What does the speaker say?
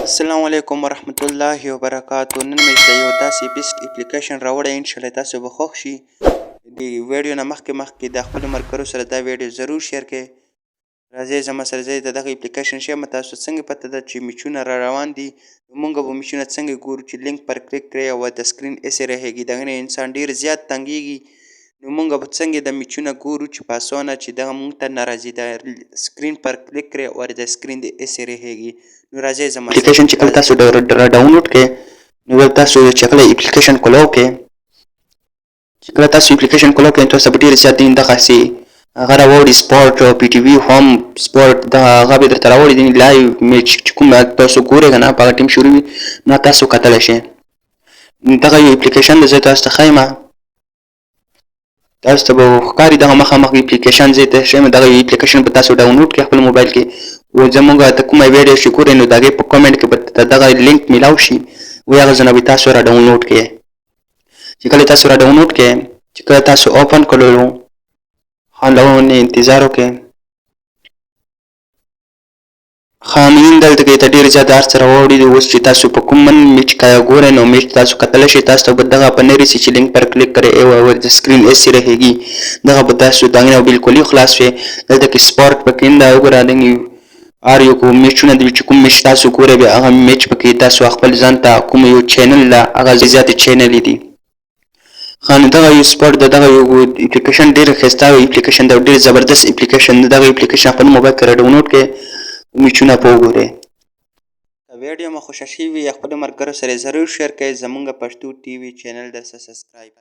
السلام علیکم ورحمت الله وبرکاتو. نن مې د یو داسې بیسټ اپلیکیشن راوړی، انشاءالله تاسو به خوښ شي. د ویډیو نه مخکې د خپلو ملګرو سره دا ویډیو ضرور شیر کړئ. راځئ زما سره ځئ د دغه اپلیکیشن ښیم. تاسو څنګه پته ده چې میچونه را روان دي، موږ به میچونه څنګه ګورو چې لینک پر کلیک کړئ او د سکرین ایسې رهیږي. دغه نه انسان ډېر زیات تنګېږي. نو موږ به څنګه د میچونه ګورو چې په اسانه چې دغه موږ ته نه راځي. د سکرین پر کلیک کړئ او د سکرین د ایسې رهیږي. نو راځئ زما سره اپلیکیشن چې کله تاسو را ډاونلوډ کړئ، نو بیا تاسو چې کله اپلیکیشن کولو کړئ، چې کله تاسو اپلیکیشن کولو کړئ، تاسو به ډېر زیات دغسې هغه راوړي سپورټ او پی ټي وي هوم سپورټ، دغه هغه به درته راوړي دي لایو میچ چې کوم تاسو ګورئ که نه په هغه ټیم شروع وي، نو تاسو کتلی شئ. دغه یو اپلیکیشن دی، زه تاسو ته ښیم. تاسو ته به ښکاري دغه مخامخ اپلیکیشن زه ته ښیم. دغه اپلیکیشن به تاسو ډاونلوډ کړئ خپل موبایل کې. و زموږ ته کومه ویډیو چې ګورئ، نو د هغې په کمنټ کې به دغه لینک میلاو شي، و هغه ځای نه به تاسو را ډاونلوډ کړئ. چې کله تاسو را ډاونلوډ کړئ، چې کله تاسو اوپن کړلو، لږ انتظار وکړئ. خامین دلته کې ته ډېر زیات هر څه راوړي دي. اوس چې تاسو په کوم میچ ګورئ، نو میچ تاسو کتلی شئ. تاسو ته به دغه په نه رسي چې لینک پر کلیک کړئ او د سکرین ایسې رهیږي. دغه به تاسو د هغې نه بلکلي خلاص شئ. دلته کې سپورټ پکې نه ده، وګوره هر یو کوم میچونه دي چې کوم میچ تاسو ګورئ، بیا هغه میچ پکې تاسو خپل ځان ته کوم یو چینل ده، هغه زیاتې چینلې دي. نو دغه یو سپورټ د دغه یو اپلیکیشن ډېر ښایسته اپلیکیشن دی او ډېر زبردست اپلیکیشن دی. دغه اپلیکیشن خپل موبایل کې را ډاونلوډ کړئ، میچونه په وګورئ. که ویډیو مو خوښه شوې وي، خپلو ملګرو سره ضرور شیر کړئ. زموږ پښتو ټي وي چینل درسره سبسکرایب